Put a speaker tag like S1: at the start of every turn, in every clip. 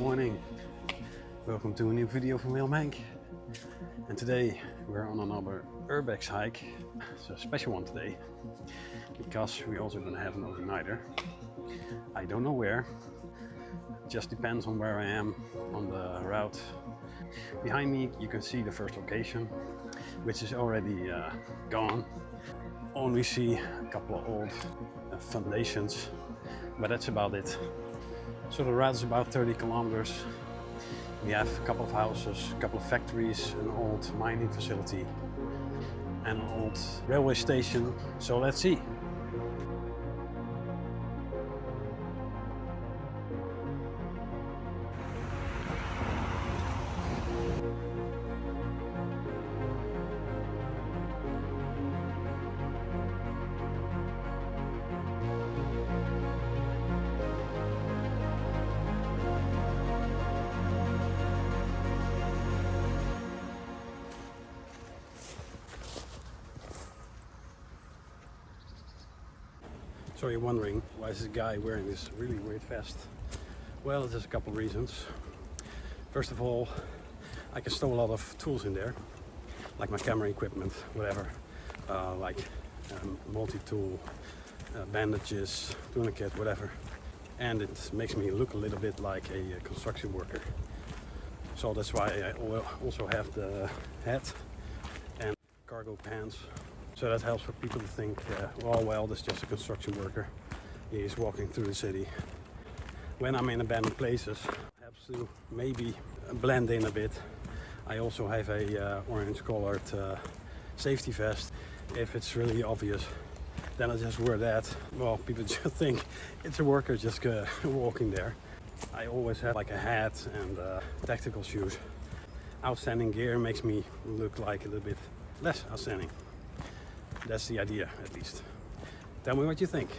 S1: morning, welcome to a new video from Willem Henk. And today we're on another Urbex hike. It's a special one today because we're also going to have an overnighter. I don't know where, it just depends on where I am on the route. Behind me you can see the first location, which is already gone. Only see a couple of old foundations, but that's about it. So the route is about 30 kilometers. We have a couple of houses, a couple of factories, an old mining facility and an old railway station. So let's see. So you're wondering, why is this guy wearing this really weird vest? Well, there's a couple of reasons. First of all, I can store a lot of tools in there, like my camera equipment, whatever, multi-tool, bandages, tourniquet, whatever. And it makes me look a little bit like a construction worker. So that's why I also have the hat and cargo pants. So that helps for people to think, oh well, that's just a construction worker. He's walking through the city. When I'm in abandoned places, I have to maybe blend in a bit. I also have a orange colored safety vest. If it's really obvious, then I just wear that. Well, people just think it's a worker just walking there. I always have like a hat and tactical shoes. Outstanding gear makes me look like a little bit less outstanding. That's the idea, at least. Tell me what you think.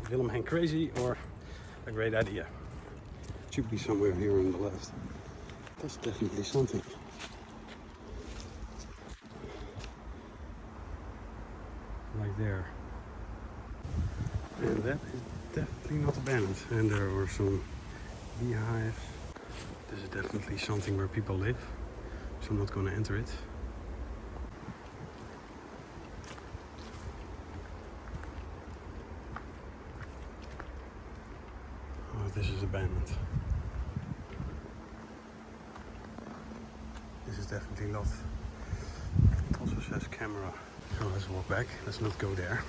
S1: Willem Henk crazy or a great idea? Should be somewhere here on the left. That's definitely something. Right there. And that is definitely not abandoned. And there are some beehives. This is definitely something where people live, so I'm not going to enter it. This is abandoned. This is definitely not. It also says camera. So let's walk back. Let's not go there.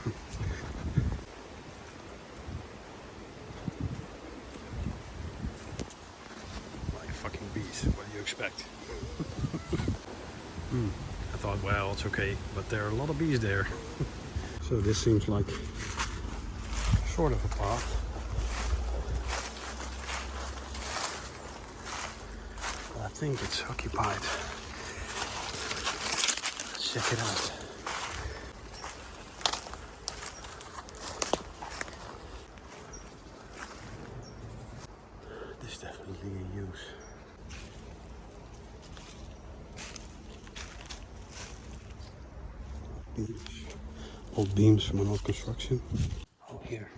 S1: Like fucking bees. What do you expect? I thought, well, it's okay, but there are a lot of bees there. So this seems like sort of a path. I think it's occupied. Let's check it out. This is definitely in use. Beams. Old beams from an old construction. Oh, here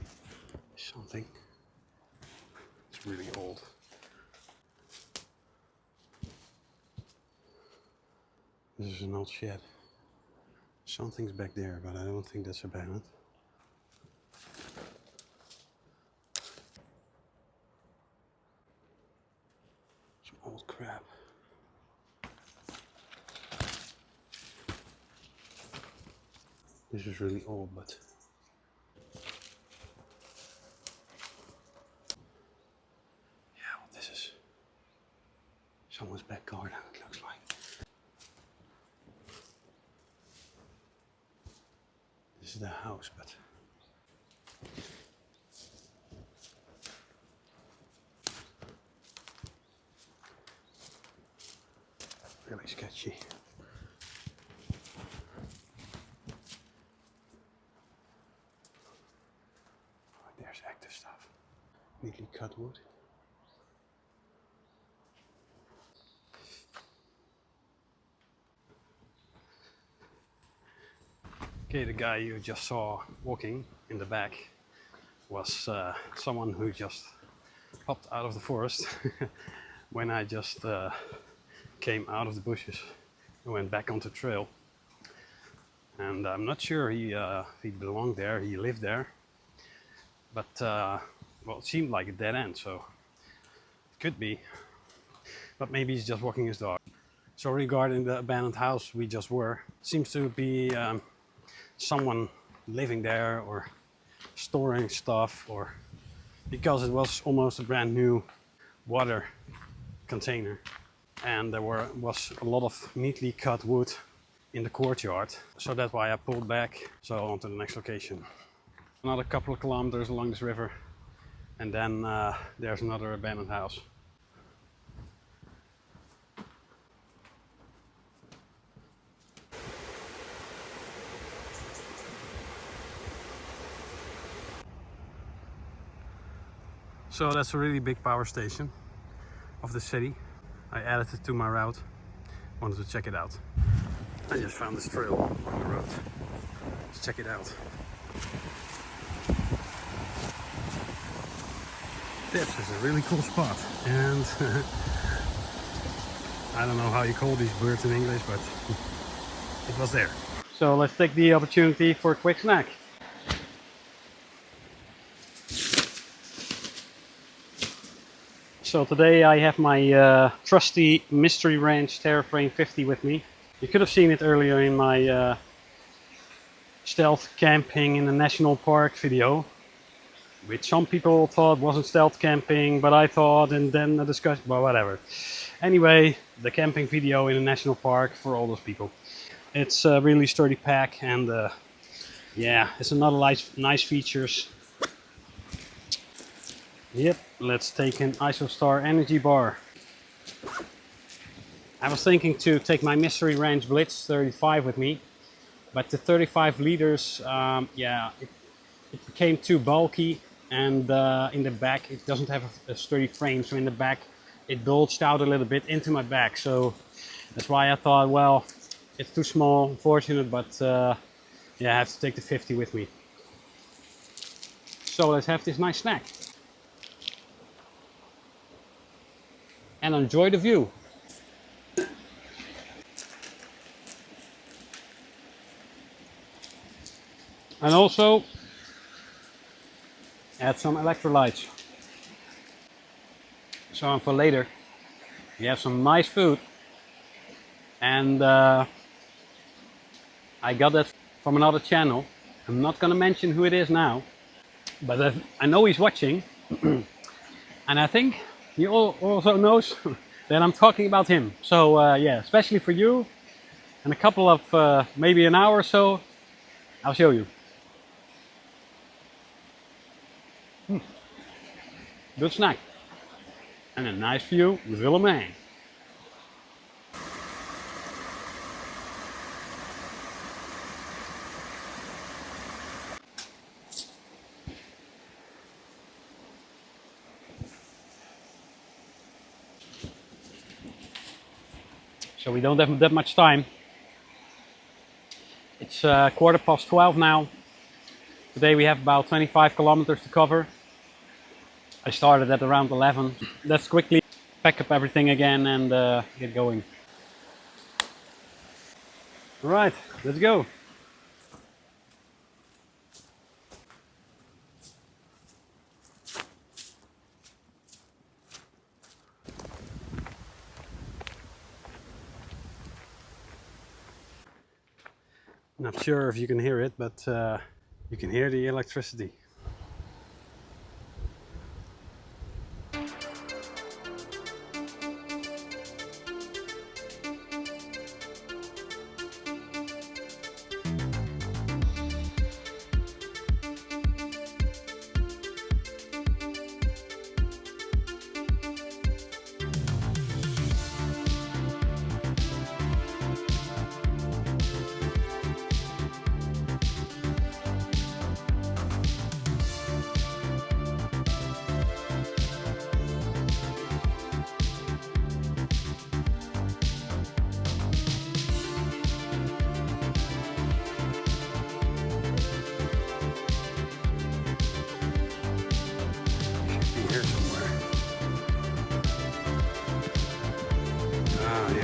S1: is something. It's really old. This is an old shed. Something's back there, but I don't think that's abandoned. Some old crap. This is really old, but yeah, well, this is someone's back garden, it looks like. This is the house, but really sketchy. Oh, there's active stuff. Neatly cut wood. Okay, the guy you just saw walking in the back was someone who just popped out of the forest when I just came out of the bushes and went back onto the trail. And I'm not sure he belonged there, he lived there. But well, it seemed like a dead end, so it could be. But maybe he's just walking his dog. So regarding the abandoned house we just were, seems to be someone living there or storing stuff, or because it was almost a brand new water container and there was a lot of neatly cut wood in the courtyard. So that's why I pulled back, so on to the next location. Another couple of kilometers along this river and then there's another abandoned house. So that's a really big power station of the city. I added it to my route. Wanted to check it out. I just found this trail on the road. Let's check it out. This is a really cool spot. And I don't know how you call these birds in English, but it was there. So let's take the opportunity for a quick snack. So today I have my trusty Mystery Ranch Terraframe 50 with me. You could have seen it earlier in my stealth camping in the national park video, which some people thought wasn't stealth camping, but I thought, and then a discussion, well, whatever. Anyway, the camping video in a national park for all those people. It's a really sturdy pack, and yeah, it's another nice features. Yep, let's take an IsoStar energy bar. I was thinking to take my Mystery Ranch Blitz 35 with me, but the 35 liters, yeah, it became too bulky, and in the back it doesn't have a sturdy frame, so in the back it bulged out a little bit into my back. So that's why I thought, well, it's too small, unfortunate, but yeah, I have to take the 50 with me. So let's have this nice snack. And enjoy the view. And also add some electrolytes. So for later, we have some nice food. And I got that from another channel. I'm not gonna mention who it is now, but I know he's watching. And I think he also knows that I'm talking about him. So yeah, especially for you, in a couple of maybe an hour or so, I'll show you. Good snack. And a nice view with Willemijn. So we don't have that much time. It's 12:15 now. Today we have about 25 kilometers to cover. I started at around 11. Let's quickly pack up everything again and get going. All right, let's go. Not sure if you can hear it, but you can hear the electricity.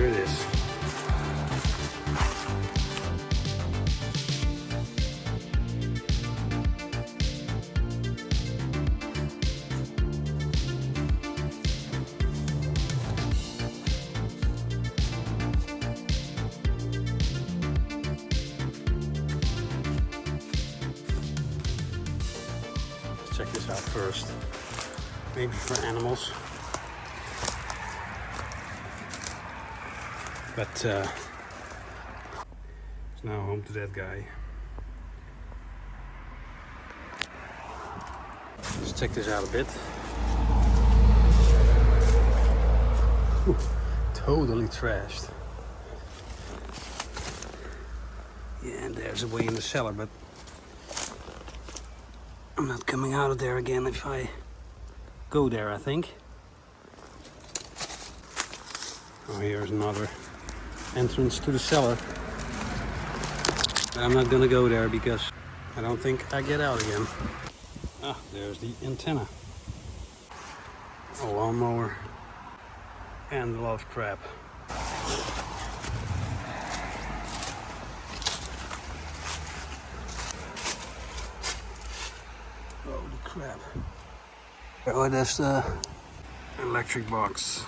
S1: here it is. Let's check this out first. Maybe for animals. But it's now home to that guy. Let's check this out a bit. Ooh, totally trashed. Yeah, and there's a way in the cellar, but I'm not coming out of there again if I go there, I think. Oh, here's another entrance to the cellar. But I'm not gonna go there because I don't think I get out again. Ah, there's the antenna. A lawnmower and a lot of crap. Holy crap. Oh, that's the electric box.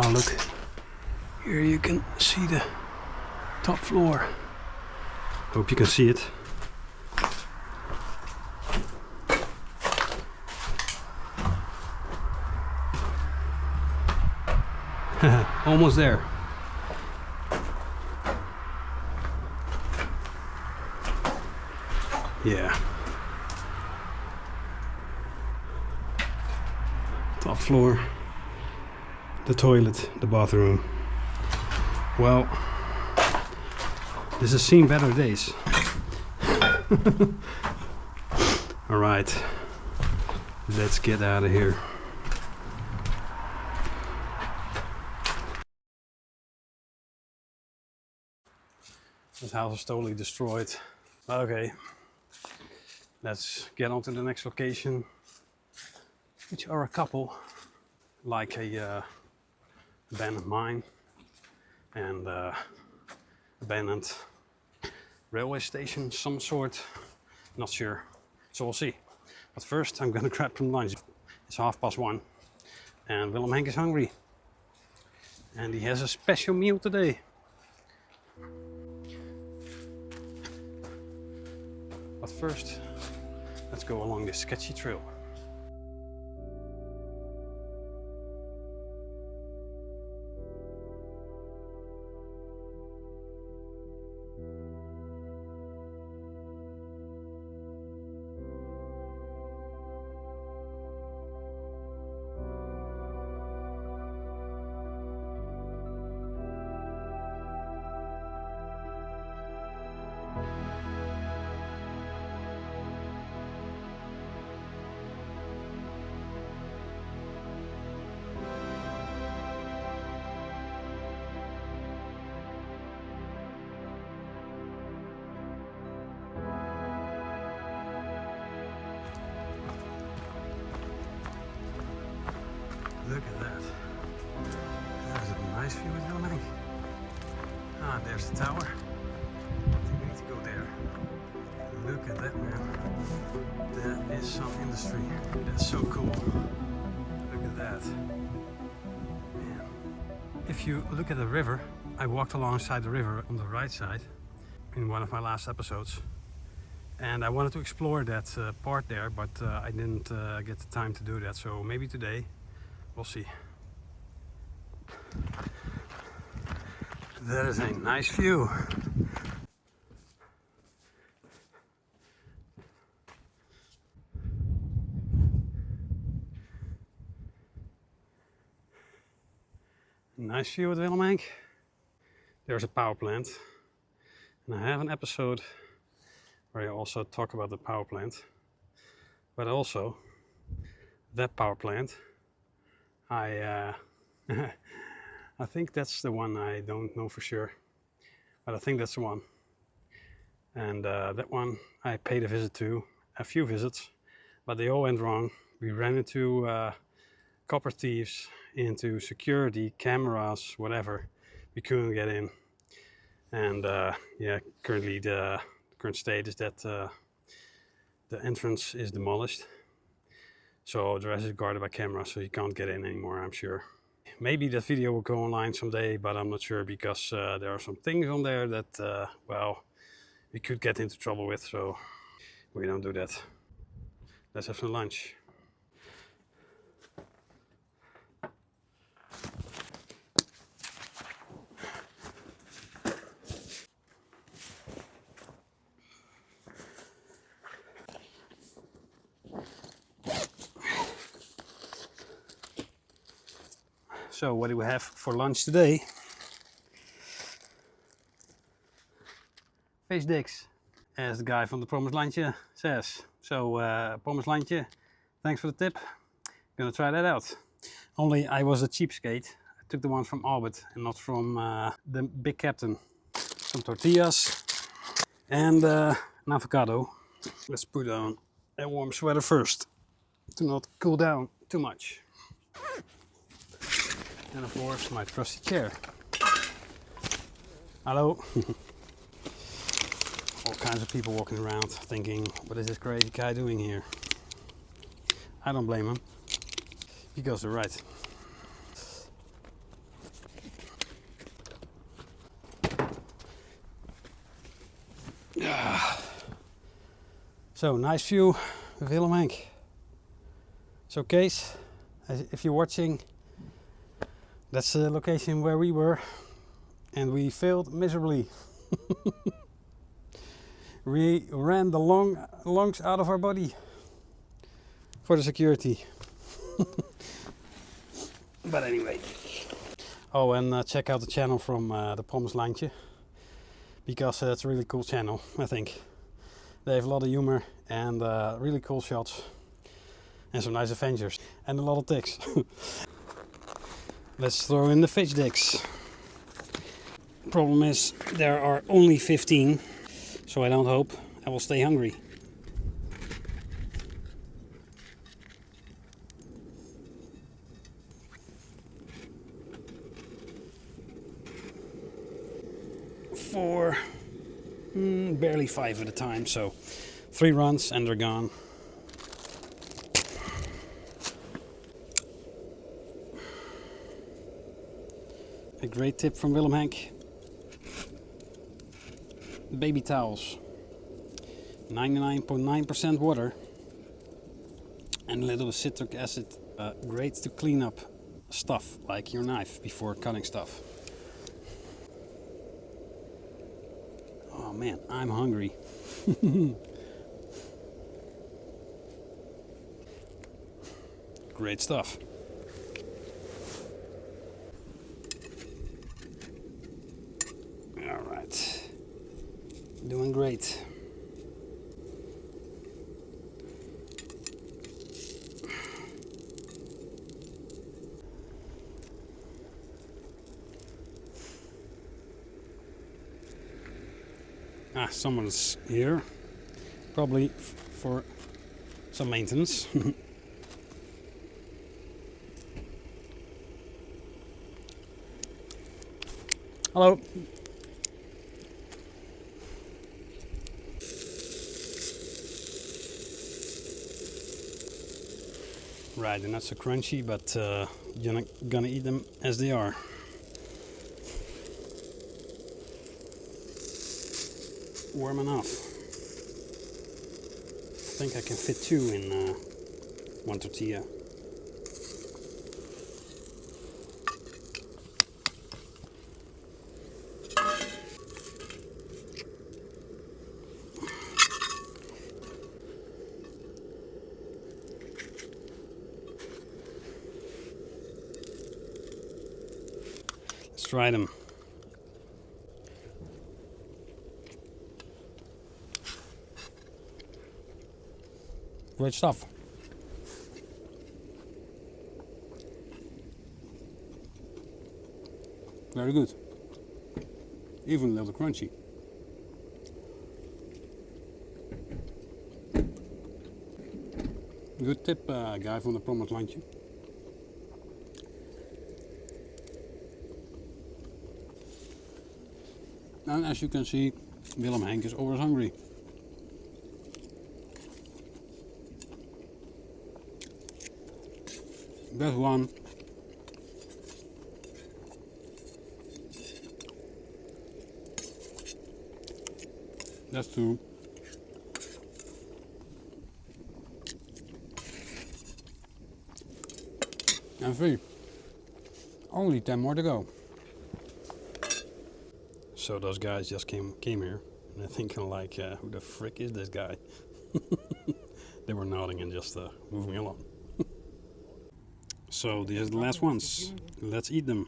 S1: Oh, look. Here you can see the top floor. Hope you can see it. Almost there. Yeah. Top floor. The toilet, the bathroom. Well, this has seen better days. All right, let's get out of here. This house is totally destroyed. Okay, let's get on to the next location, which are a couple, like a abandoned mine and abandoned railway station, some sort. Not sure, so we'll see. But first, I'm gonna grab some lunch. It's 1:30, and Willem Henk is hungry, and he has a special meal today. But first, let's go along this sketchy trail. Look at that. There's a nice view of Willem Henk. Ah, there's the tower. I think we need to go there. Look at that, man. That is some industry. That's so cool. Look at that. Man. If you look at the river, I walked alongside the river on the right side in one of my last episodes. And I wanted to explore that part there, but I didn't get the time to do that. So maybe today. We'll see. That is a nice view. Nice view at Willem Henk. There's a power plant. And I have an episode where I also talk about the power plant. But also, that power plant, I think that's the one. I don't know for sure, but I think that's the one. And that one I paid a visit to, a few visits, but they all went wrong. We ran into copper thieves, into security, cameras, whatever. We couldn't get in. And yeah, currently the current state is that the entrance is demolished. So the rest is guarded by cameras, so you can't get in anymore, I'm sure. Maybe that video will go online someday, but I'm not sure because there are some things on there that, well, we could get into trouble with, so we don't do that. Let's have some lunch. So what do we have for lunch today? Fish dicks, as the guy from the Promised Landje says. So Promised Landje, thanks for the tip. Gonna try that out. Only I was a cheapskate. I took the one from Albert and not from the big captain. Some tortillas and an avocado. Let's put on a warm sweater first to not cool down too much. And of course my trusty chair. Hello. All kinds of people walking around thinking, what is this crazy guy doing here? I don't blame him, because they're right. So, nice view of Willem Henk. So Kees, if you're watching, that's the location where we were, and we failed miserably. We ran the lungs out of our body for the security. But anyway. Oh, and check out the channel from the Promised Landje, because it's a really cool channel, I think. They have a lot of humor and really cool shots. And some nice adventures. And a lot of ticks. Let's throw in the fish dicks. Problem is, there are only 15. So I don't hope I will stay hungry. Four, barely 5 at a time, so 3 runs and they're gone. A great tip from Willem Henk. Baby towels. 99.9% water and a little citric acid. Great to clean up stuff like your knife before cutting stuff. Oh man, I'm hungry. Great stuff. All right, doing great. Someone's here, probably for some maintenance. Hello. Right, they're not so crunchy, but you're not gonna eat them as they are. Warm enough. I think I can fit 2 in one tortilla. Let's try them. Great stuff. Very good. Even a little crunchy. Good tip, guy van de Promised Landje. And as you can see, Willem Henk is always hungry. That's one. That's two. And three. Only 10 more to go. So those guys just came here, and I'm thinking like, who the frick is this guy? They were nodding and just moving along. So these are the last ones. Let's eat them.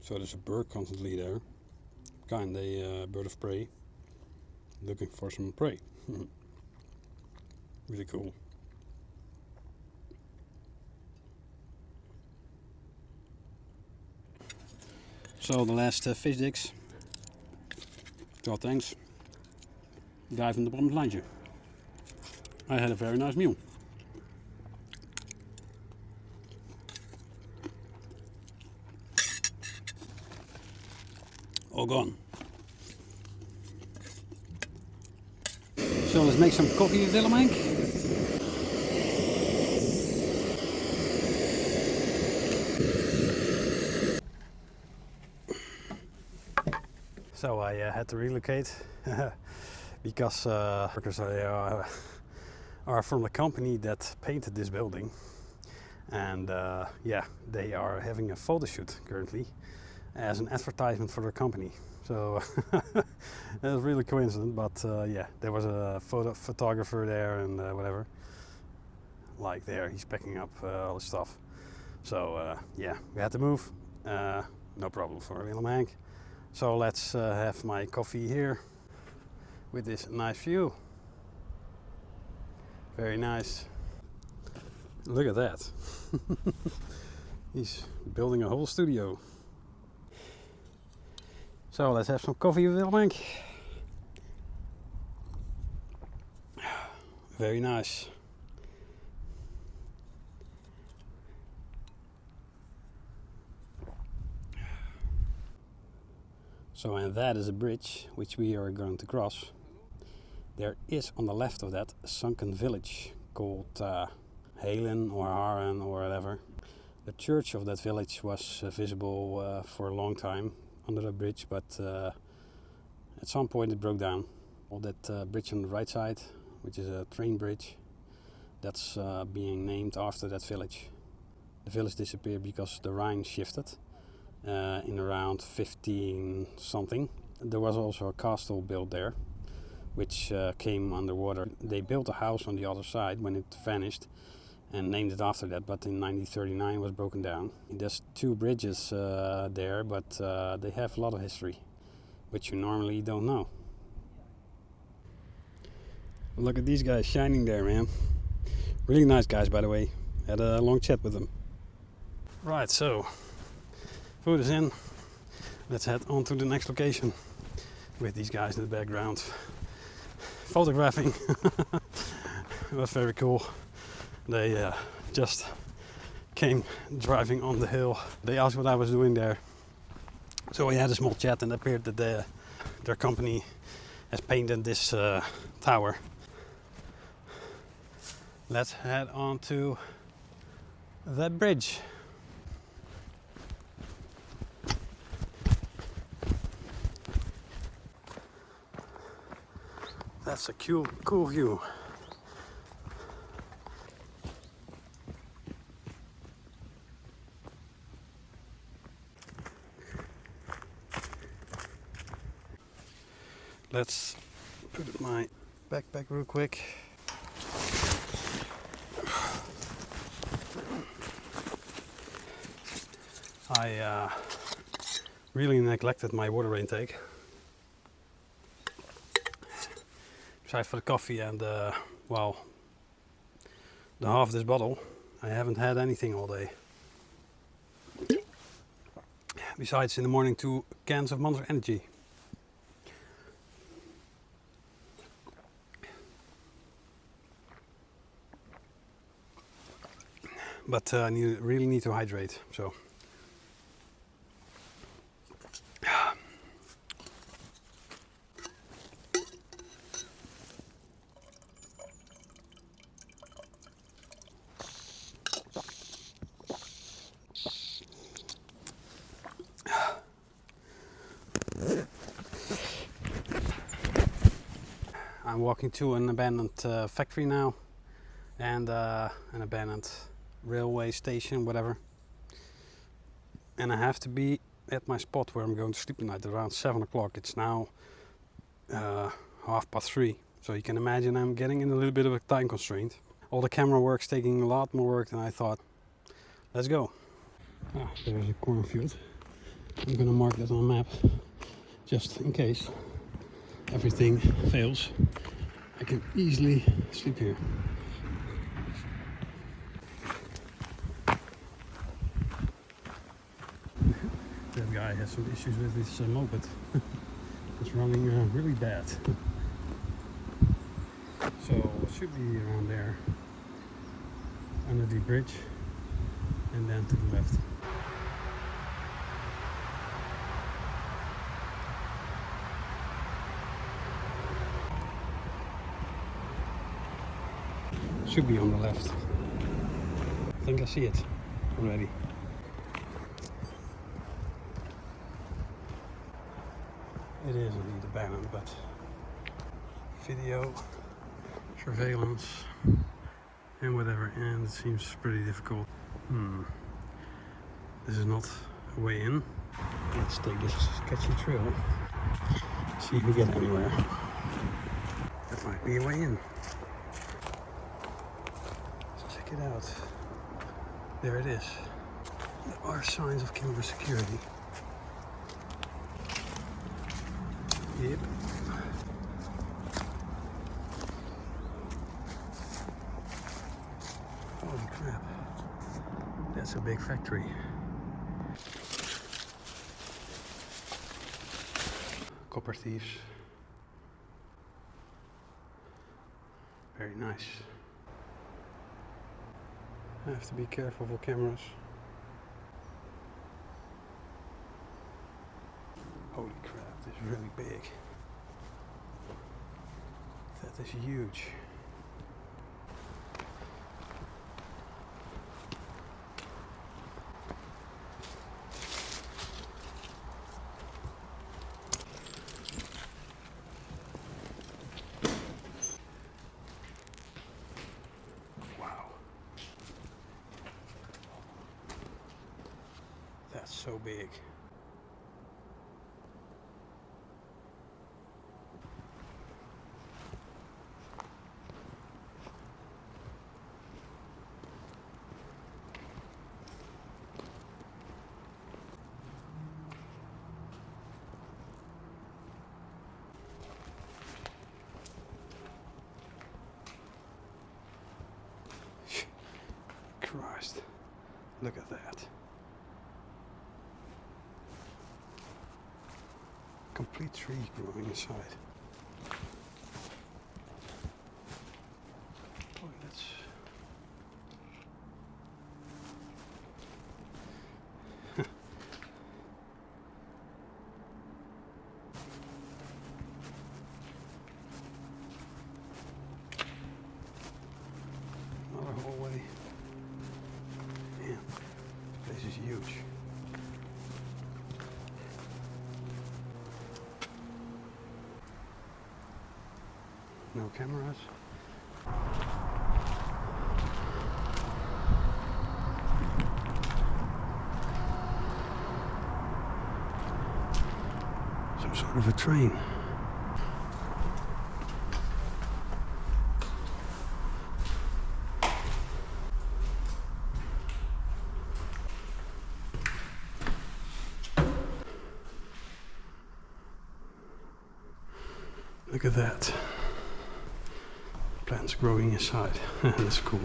S1: So there's a bird constantly there, kind of bird of prey, looking for some prey. Really cool. So the last fish sticks. So thanks, guy from the Promised Landje. I had a very nice meal. All gone. So let's make some coffee with Willem Henk. So I had to relocate because I are from the company that painted this building, and yeah, they are having a photo shoot currently as an advertisement for their company. So it was really coincident, but yeah, there was a photographer there and whatever. Like there, he's packing up all the stuff. So yeah, we had to move. No problem for Willem Henk. So let's have my coffee here with this nice view. Very nice. Look at that. He's building a whole studio. So let's have some coffee with Willem Henk. Very nice. So, and that is a bridge which we are going to cross. There is on the left of that a sunken village called Halen or Haren or whatever. The church of that village was visible for a long time under the bridge, but at some point it broke down. All that bridge on the right side, which is a train bridge, that's being named after that village. The village disappeared because the Rhine shifted. In around 15 something. There was also a castle built there, which came underwater. They built a house on the other side when it vanished and named it after that, but in 1939 it was broken down. There's two bridges there, but they have a lot of history, which you normally don't know. Look at these guys shining there, man. Really nice guys, by the way. Had a long chat with them. Right, so food is in. Let's head on to the next location with these guys in the background photographing. It was very cool. They just came driving on the hill. They asked what I was doing there, so we had a small chat, and it appeared that their company has painted this tower. Let's head on to that bridge. That's a cool view. Let's put my backpack real quick. I really neglected my water intake. Besides for the coffee and well, the half of this bottle, I haven't had anything all day. Besides in the morning 2 cans of Monster Energy. but I really need to hydrate. So I'm walking to an abandoned factory now, and an abandoned railway station, whatever. And I have to be at my spot where I'm going to sleep tonight around 7 o'clock. It's now 3:30, so you can imagine I'm getting in a little bit of a time constraint. All the camera work's taking a lot more work than I thought. Let's go. Ah, there's a cornfield. I'm gonna mark that on a map, just in case everything fails. I can easily sleep here. That guy has some issues with his moped. It's running really bad. So it should be around there, under the bridge, and then to the left. Should be on the left. I think I see it already. It is indeed abandoned, but video, surveillance, and whatever, and it seems pretty difficult. This is not a way in. Let's take this sketchy trail. See if we get anywhere. That might be a way in. Let's check it out. There it is. There are signs of camera security. Yep. Holy crap. That's a big factory. Copper thieves. Very nice. I have to be careful for cameras. Holy crap, this is really big. That is huge. Wow. That's so big. Christ, look at that. Complete tree growing inside. Boy, that's... Another hallway. Man, this place is huge. No cameras. Some sort of a train. Look at that. Plants growing inside. That's cool.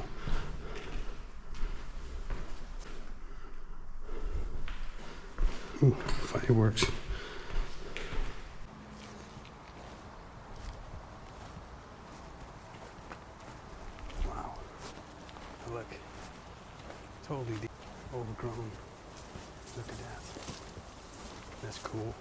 S1: Ooh, fireworks. Wow. Look. That's cool.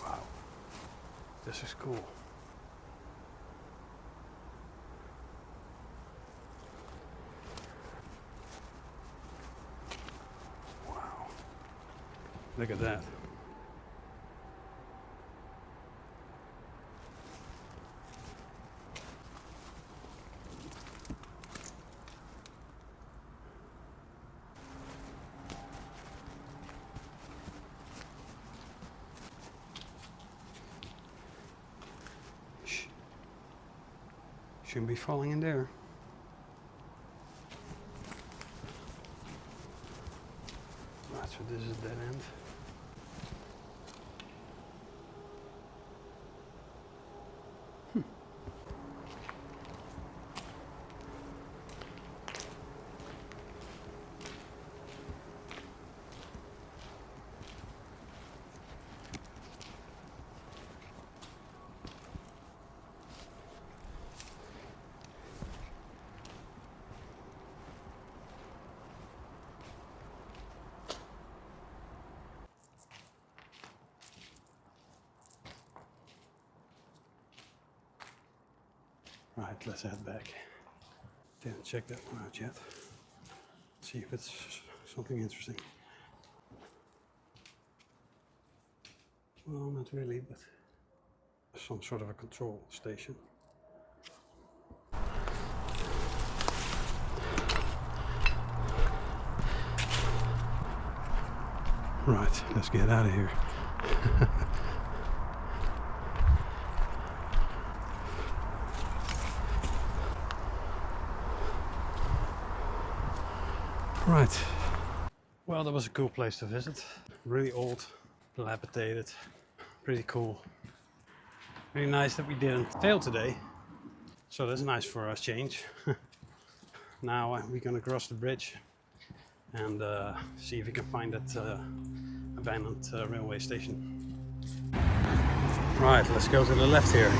S1: Wow, this is cool. Wow, look at that. Shouldn't be falling in there. Right, so this is dead end. Right, let's head back. Didn't check that one out yet. See if it's something interesting. Well, not really, but some sort of a control station. Right, let's get out of here. Right. Well, that was a cool place to visit. Really old, dilapidated, pretty cool. Really nice that we didn't fail today. So that's nice for a change. Now we're gonna cross the bridge and see if we can find that abandoned railway station. Right, let's go to the left here.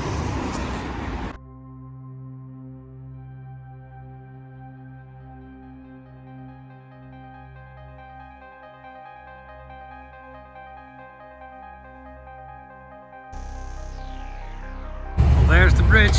S1: Well, there's the bridge.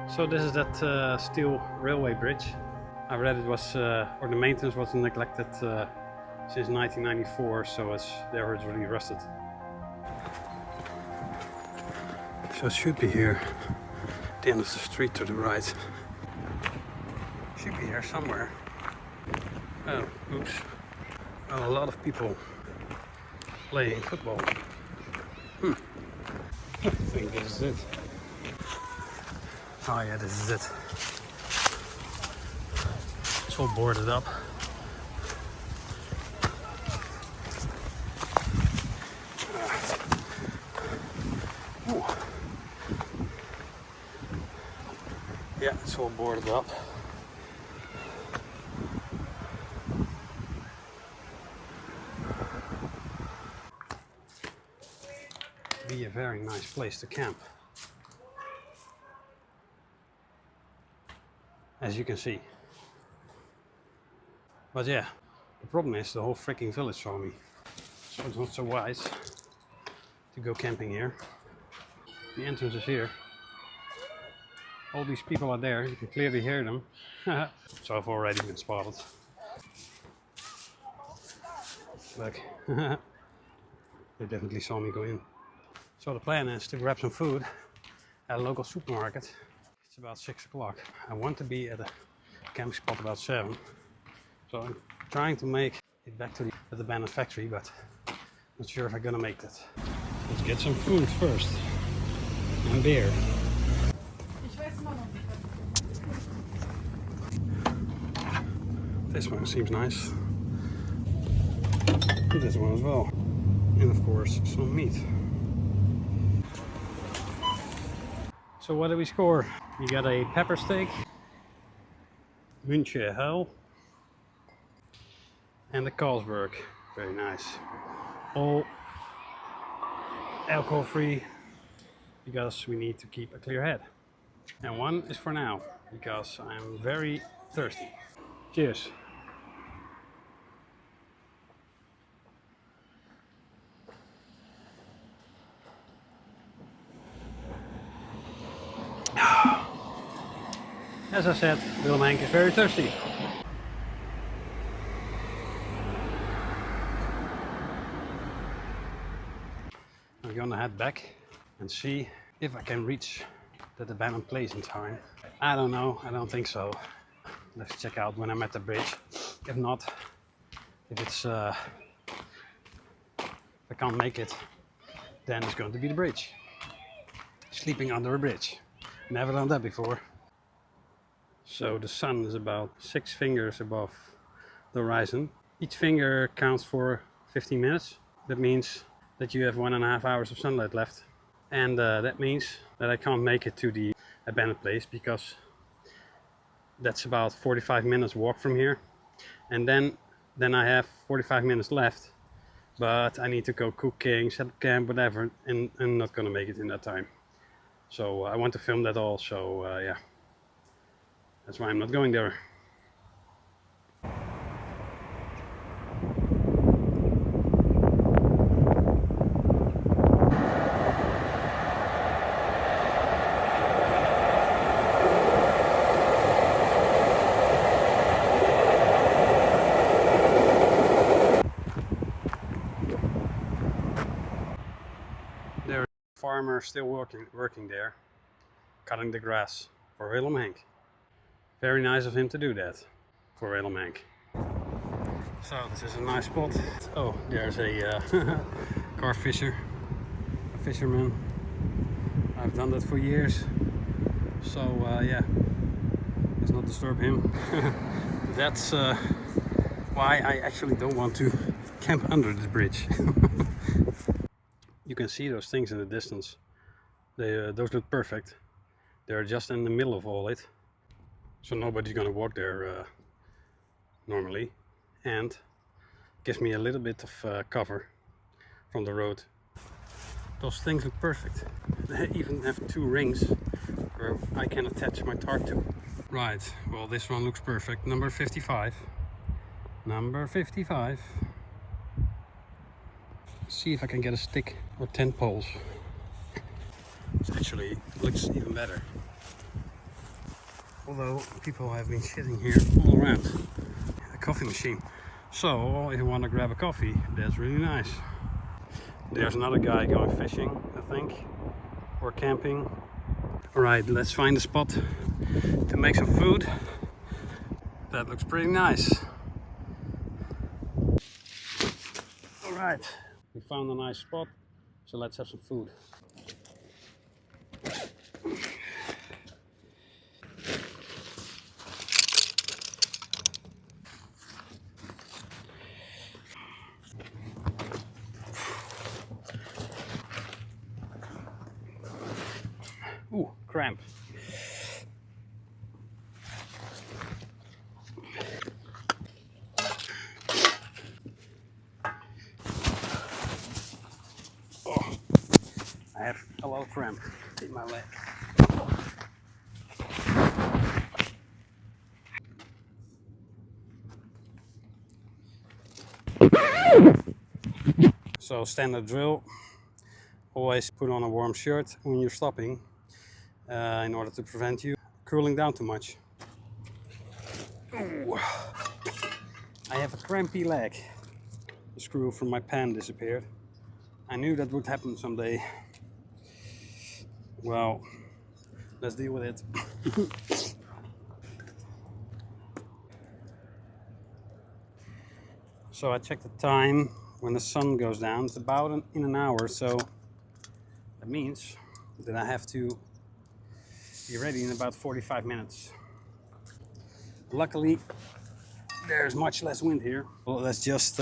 S1: So this is that steel railway bridge. I read it was, or the maintenance was neglected since 1994, so therefore it's really rusted. So it should be here, at the end of the street to the right. Should be here somewhere. Oh, oops. Well, a lot of people playing football. I think this is it. Oh yeah, this is it. It's all boarded up. Yeah, it's all boarded up. Be a very nice place to camp. As you can see. But yeah, the problem is the whole freaking village saw me. So it's not so wise to go camping here. The entrance is here. All these people are there, you can clearly hear them. So I've already been spotted. Look, they definitely saw me go in. So the plan is to grab some food at a local supermarket. It's about 6 o'clock. I want to be at a camping spot about 7. So I'm trying to make it back to the abandoned factory, but Not sure if I'm gonna make that. Let's get some food first. And beer. This one seems nice. This one as well. And of course, some meat. So what do we score? You got a pepper steak, München Huil, and the Carlsberg. Very nice. All alcohol free because we need to keep a clear head. And one is for now because I'm very thirsty. Cheers. As I said, Willem Henk is very thirsty. I'm gonna head back and see if I can reach that abandoned place in time. I don't know, I don't think so. Let's check out when I'm at the bridge. If not, if I can't make it, then it's going to be the bridge. Sleeping under a bridge. Never done that before. So the sun is about 6 fingers above the horizon. Each finger counts for 15 minutes. That means that you have 1.5 hours of sunlight left. And that means that I can't make it to the abandoned place because that's about 45 minutes walk from here. And then I have 45 minutes left. But I need to go cooking, set up camp, whatever, and I'm not gonna make it in that time. So I want to film that all, so yeah. That's why I'm not going there. There are farmers still working there, cutting the grass for Willem Henk. Very nice of him to do that for Willem Henk. So this is a nice spot. Oh, there's a car fisher, a fisherman. I've done that for years. So yeah, let's not disturb him. That's why I actually don't want to camp under this bridge. You can see those things in the distance. Those look perfect. They're just in the middle of all it. So nobody's gonna walk there normally, and gives me a little bit of cover from the road. Those things look perfect. They even have 2 rings where I can attach my tarp to. Right, well this one looks perfect. Number 55. Number 55. See if I can get a stick or 10 poles. It actually looks even better. Although people have been sitting here all around a coffee machine. So if you want to grab a coffee, that's really nice. There's another guy going fishing, I think, or camping. Alright, let's find a spot to make some food. That looks pretty nice. Alright, we found a nice spot, so let's have some food. Ooh, cramp. Oh, I have a lot of cramp in my leg. So standard drill, always put on a warm shirt when you're stopping in order to prevent you cooling down too much. Ooh. I have a crampy leg. The screw from my pan disappeared. I knew that would happen someday. Well, let's deal with it. So I checked the time. when the sun goes down. It's about in an hour, so that means that I have to be ready in about 45 minutes. Luckily, there's much less wind here. Well, let's just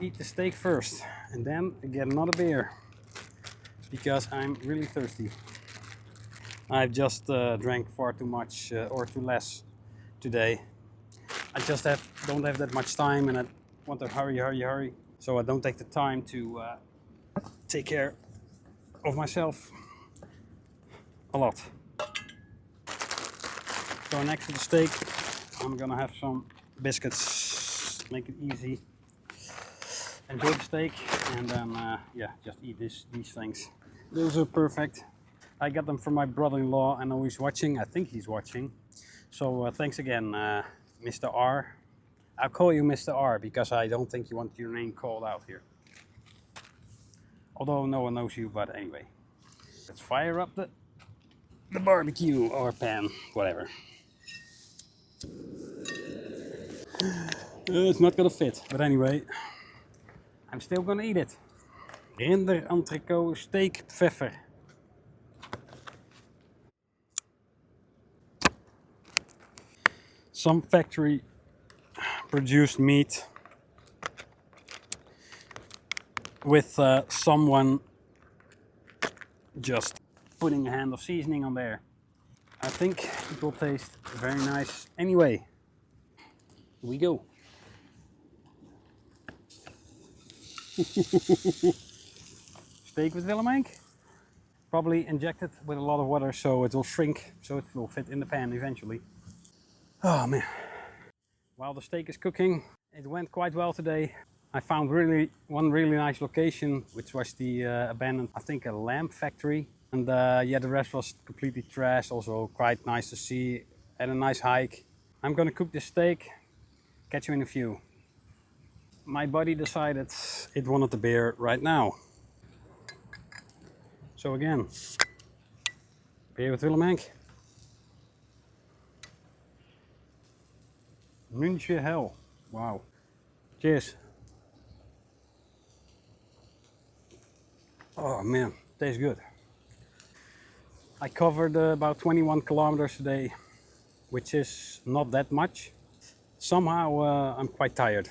S1: eat the steak first and then get another beer because I'm really thirsty. I've just drank far too much or too less today. I just don't have that much time, and I want to hurry. So I don't take the time to take care of myself a lot. So next to the steak, I'm gonna have some biscuits. Make it easy. Enjoy the steak, and then yeah, just eat these things. Those are perfect. I got them from my brother-in-law. I know he's watching. I think he's watching. So thanks again, Mr. R. I'll call you Mr. R because I don't think you want your name called out here. Although no one knows you, but anyway. Let's fire up the barbecue or pan, whatever. It's not gonna fit, but anyway, I'm still gonna eat it. Rinder, entrecot, steak, pfeffer. Some factory produced meat with someone just putting a hand of seasoning on there. I think it will taste very nice anyway. Here we go. Steak with Willem Henk. Probably injected with a lot of water so it will shrink, so it will fit in the pan eventually. Oh man. While the steak is cooking, it went quite well today. I found one really nice location, which was the abandoned, I think, a lamp factory. And yeah, the rest was completely trashed, also quite nice to see. Had a nice hike. I'm gonna cook this steak. Catch you in a few. My buddy decided it wanted the beer right now. So again, beer with Willem Henk. München Hell. Wow. Cheers. Oh man, tastes good. I covered about 21 kilometers today, which is not that much. Somehow I'm quite tired.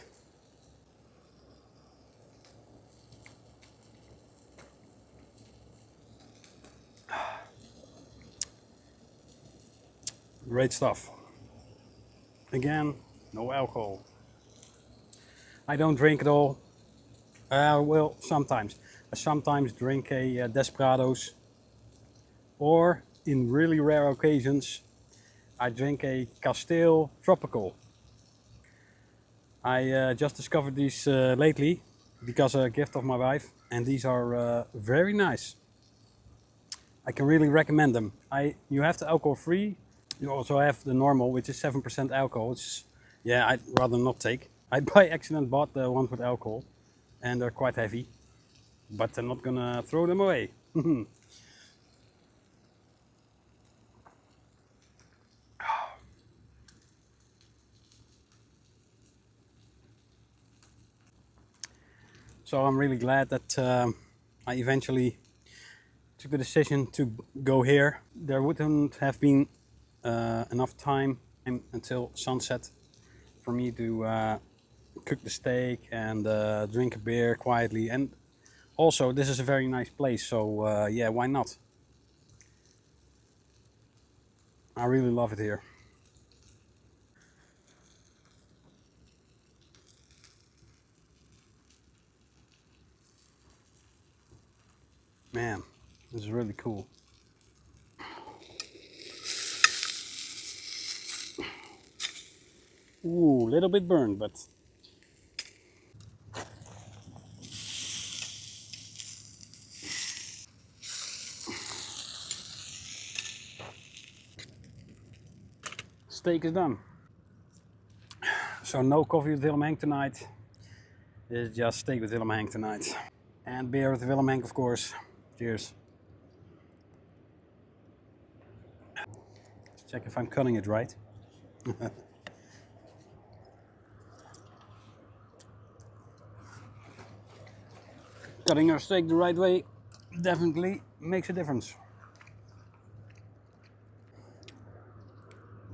S1: Great stuff. Again, no alcohol. I don't drink at all. Well, sometimes. I sometimes drink a Desperados, or in really rare occasions, I drink a Castile Tropical. I just discovered these lately because of a gift of my wife, and these are very nice. I can really recommend them. You have the alcohol free. You also have the normal, which is 7% alcohol. Which, yeah, I'd rather not take. I by accident bought the ones with alcohol, and they're quite heavy, but I'm not gonna throw them away. So I'm really glad that I eventually took the decision to go here. There wouldn't have been enough time until sunset for me to cook the steak and drink a beer quietly. And also, this is a very nice place, so yeah, why not? I really love it here. Man, this is really cool. Ooh, a little bit burned, but steak is done. So no coffee with Willem Henk tonight. It's just steak with Willem Henk tonight. And beer with Willem Henk, of course. Cheers. Let's check if I'm cutting it right. Cutting our steak the right way definitely makes a difference.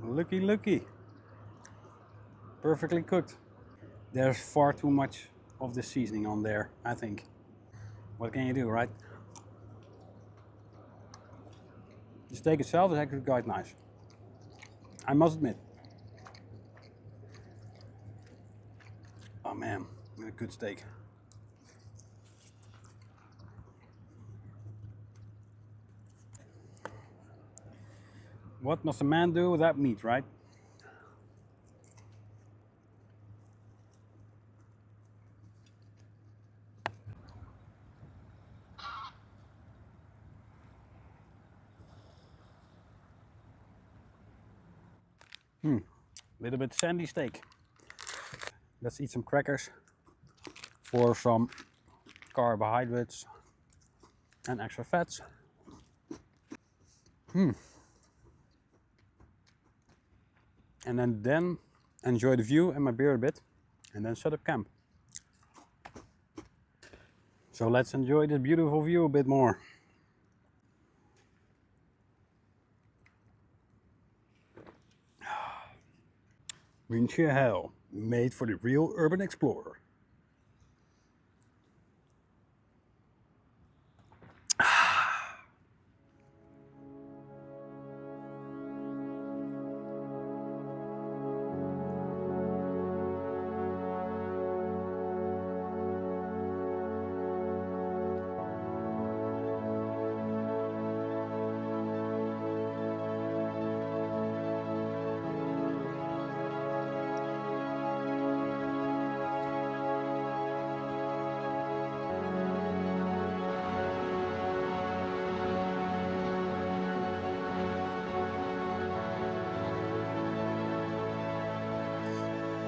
S1: Looky, looky. Perfectly cooked. There's far too much of the seasoning on there, I think. What can you do, right? The steak itself is actually quite nice, I must admit. Oh man, a good steak. What must a man do without meat, right? Little bit sandy steak. Let's eat some crackers for some carbohydrates and extra fats. And then enjoy the view and my beer a bit, and then set up camp. So let's enjoy this beautiful view a bit more. Windshear Hell, made for the real urban explorer.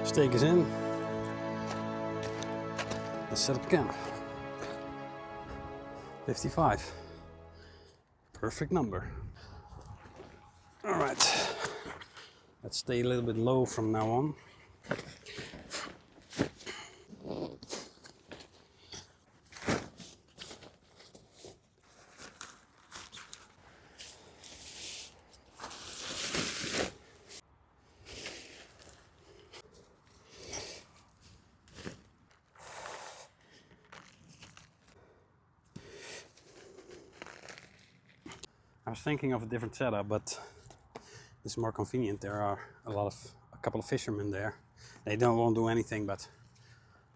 S1: Steak is in. Let's set up camp. 55. Perfect number. All right. Let's stay a little bit low from now on. I was thinking of a different setup, but it's more convenient. There are a couple of fishermen there. They won't do anything, but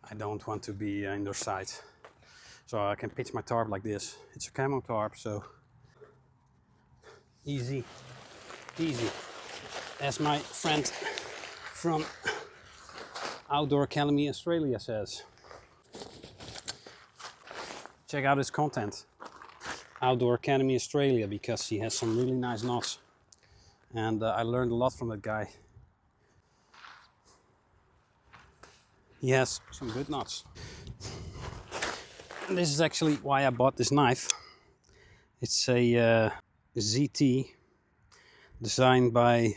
S1: I don't want to be in their sight. So I can pitch my tarp like this. It's a camo tarp, so easy, easy. As my friend from Outdoor Academy Australia says. Check out his content. Outdoor Academy Australia, because he has some really nice knots, and I learned a lot from that guy. He has some good knots. And this is actually why I bought this knife. It's a ZT designed by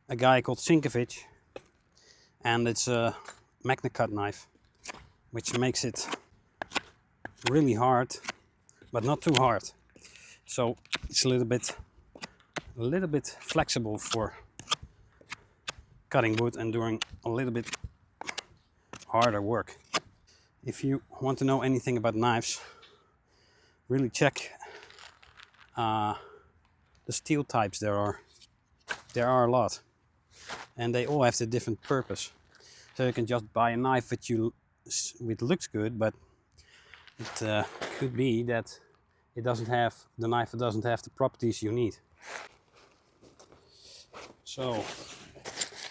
S1: a guy called Sinkovich, and it's a magna cut knife, which makes it really hard, but not too hard. So it's a little bit flexible for cutting wood and doing a little bit harder work. If you want to know anything about knives, really check the steel types there are. There are a lot, and they all have a different purpose. So you can just buy a knife which looks good, but it could be that the knife doesn't have the properties you need. So,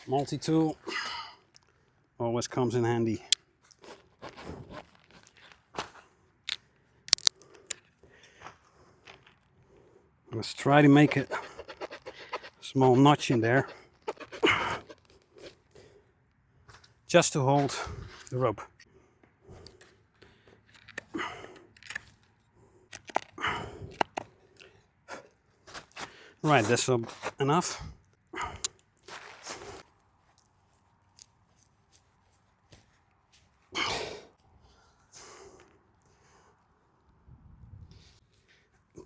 S1: multi-tool always comes in handy. Let's try to make a small notch in there, just to hold the rope. Right, that's enough.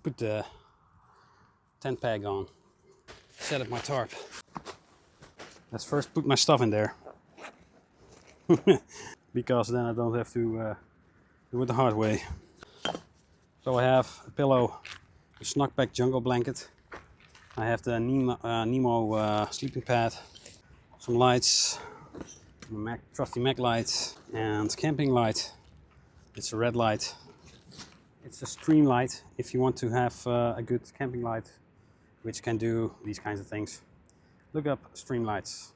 S1: put the tent peg on, set up my tarp. Let's first put my stuff in there. Because then I don't have to do it the hard way. So I have a pillow, a Snuckback jungle blanket. I have the Nemo sleeping pad, some lights, my trusty Mac light and camping light. It's a red light. It's a stream light if you want to have a good camping light which can do these kinds of things. Look up stream lights.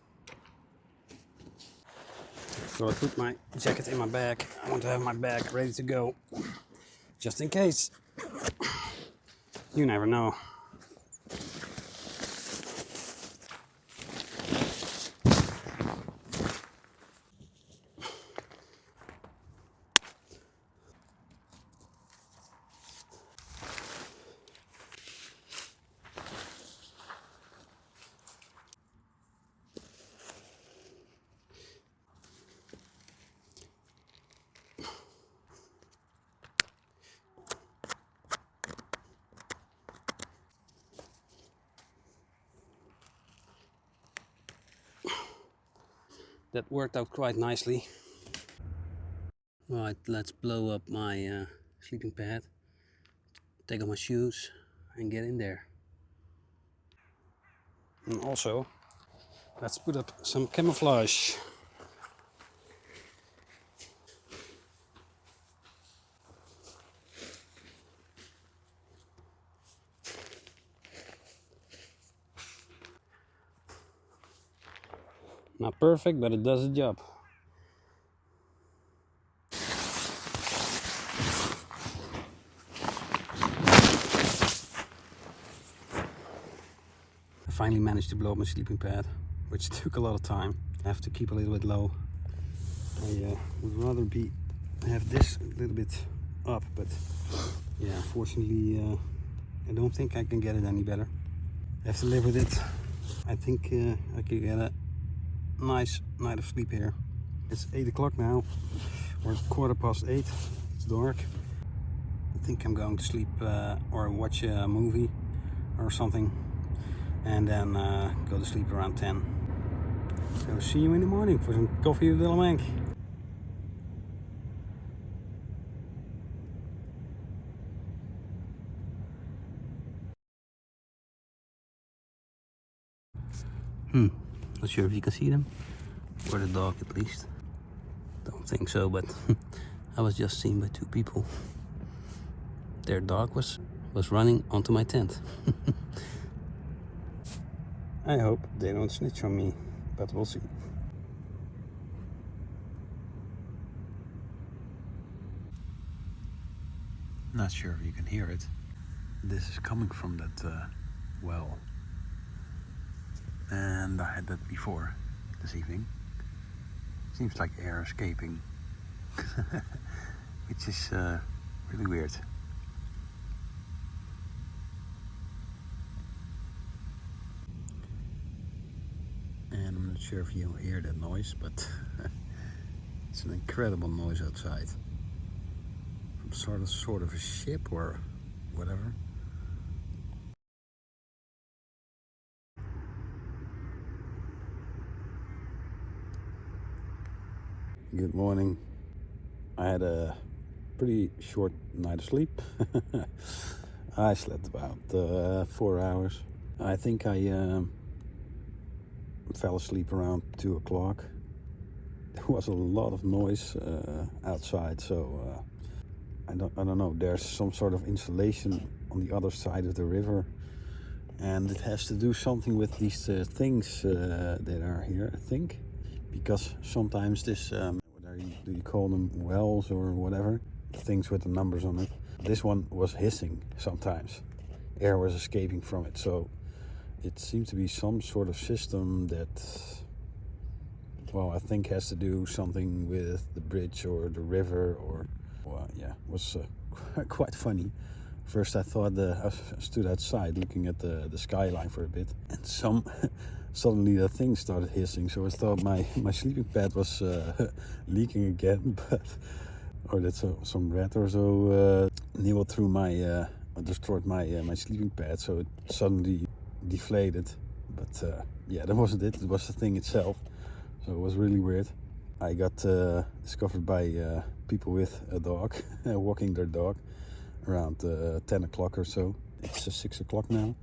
S1: So I put my jacket in my bag. I want to have my bag ready to go just in case. You never know. That worked out quite nicely. Right, let's blow up my sleeping pad, take off my shoes and get in there. And also, let's put up some camouflage. Not perfect, but it does the job. I finally managed to blow up my sleeping pad, which took a lot of time. I have to keep a little bit low. I would rather have this a little bit up, but yeah, unfortunately I don't think I can get it any better. I have to live with it. I think I could get a nice night of sleep here. It's 8 o'clock now, or 8:15. It's dark. I think I'm going to sleep or watch a movie or something, and then go to sleep around 10. So see you in the morning for some coffee with Little Mank. Not sure if you can see them, or the dog at least. Don't think so, but I was just seen by 2 people. Their dog was running onto my tent. I hope they don't snitch on me, but we'll see. Not sure if you can hear it. This is coming from that well. And I had that before this evening. Seems like air escaping, which is really weird. And I'm not sure if you'll hear that noise, but it's an incredible noise outside. From sort of a ship or whatever. Good morning. I had a pretty short night of sleep. I slept about 4 hours. I think I fell asleep around 2 o'clock. There was a lot of noise outside, so I don't know. There's some sort of insulation on the other side of the river, and it has to do something with these things that are here, I think. Because sometimes this, do you call them wells or whatever? Things with the numbers on it. This one was hissing sometimes. Air was escaping from it. So it seems to be some sort of system that, well, I think has to do something with the bridge or the river or, well, yeah, it was quite funny. First I thought I stood outside looking at the skyline for a bit, and suddenly the thing started hissing, so I thought my sleeping pad was leaking again, but or that some rat or so nibbled through my destroyed my sleeping pad, so it suddenly deflated. But yeah, that wasn't it. It was the thing itself. So it was really weird. I got discovered by people with a dog, walking their dog, around 10 o'clock or so. It's 6 o'clock now.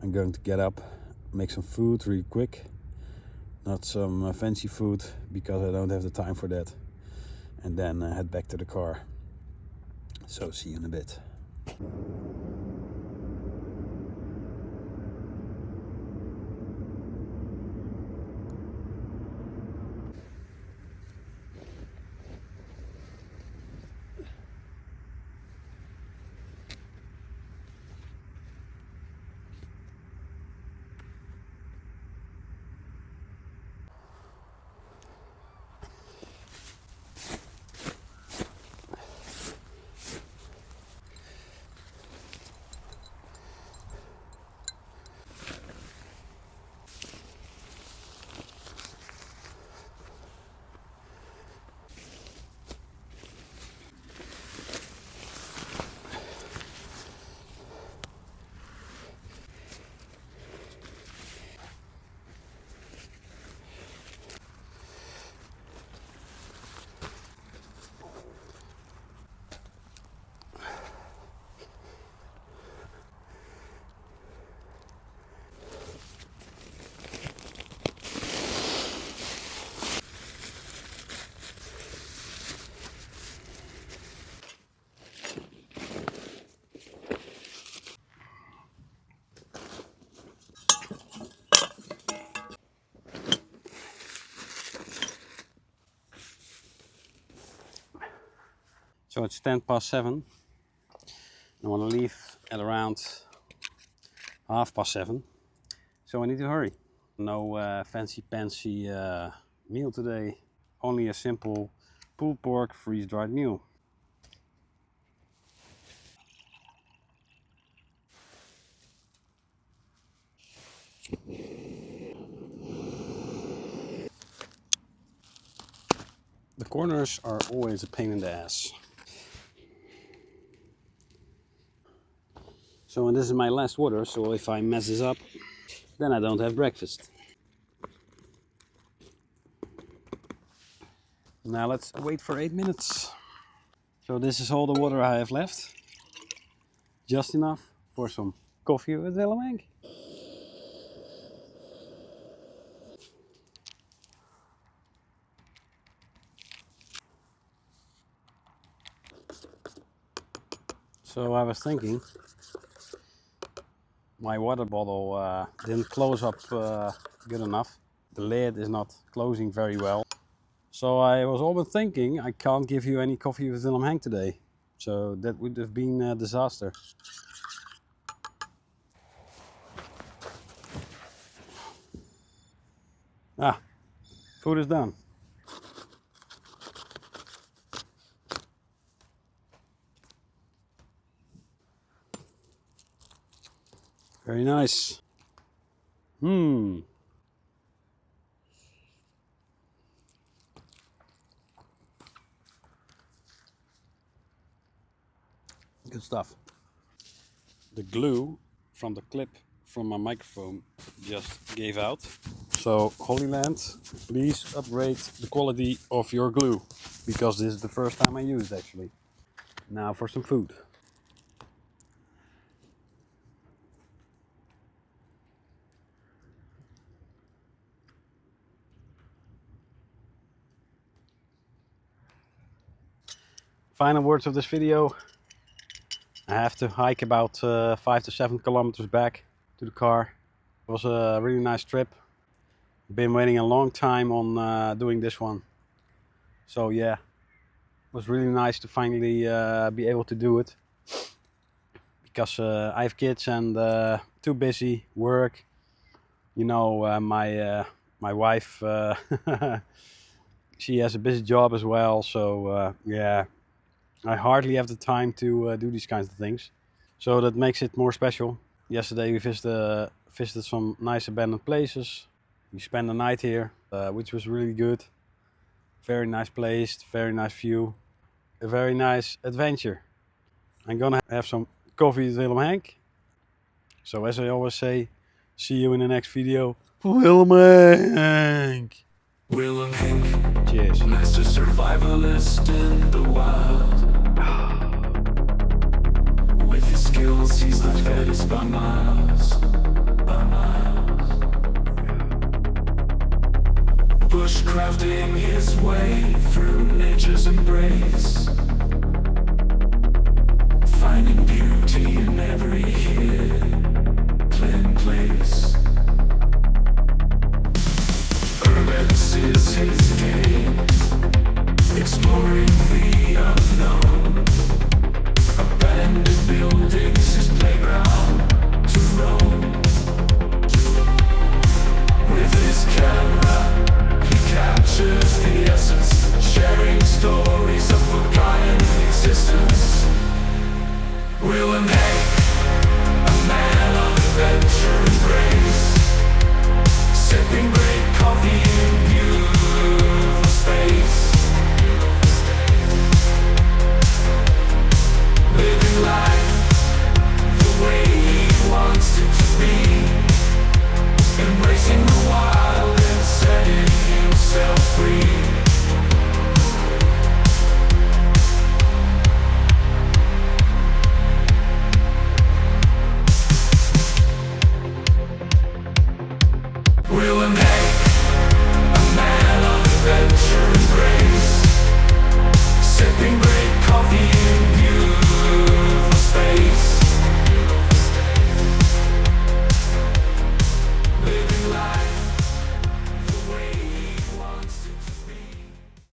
S1: I'm going to get up, make some food really quick. Not some fancy food, because I don't have the time for that. And then head back to the car. So see you in a bit. So it's 7:10. I want to leave at around 7:30. So I need to hurry. No fancy meal today. Only a simple pulled pork freeze-dried meal. The corners are always a pain in the ass. So, and this is my last order, so if I mess this up, then I don't have breakfast. Now let's wait for 8 minutes. So this is all the water I have left. Just enough for some coffee with Willem Henk. So I was thinking, my water bottle didn't close up good enough. The lid is not closing very well. So I was always thinking, I can't give you any coffee with Willem Henk today. So that would have been a disaster. Ah, food is done. Very nice. Good stuff. The glue from the clip from my microphone just gave out. So Holyland, please upgrade the quality of your glue, because this is the first time I used actually. Now for some food. Final words of this video. I have to hike about 5 to 7 kilometers back to the car. It was a really nice trip. Been waiting a long time on doing this one. So yeah, it was really nice to finally be able to do it. Because I have kids and too busy, work. You know, my wife, she has a busy job as well. So yeah, I hardly have the time to do these kinds of things. So that makes it more special. Yesterday we visited some nice abandoned places. We spent the night here, which was really good. Very nice place, very nice view, a very nice adventure. I'm gonna have some Coffee is Willem Henk. So as I always say, see you in the next video. Willem Henk.
S2: Willem Henk,
S1: Cheers.
S2: master survivalist in the wild. With his skills, he's the fattest by miles. By miles. Bushcrafting his way through nature's embrace.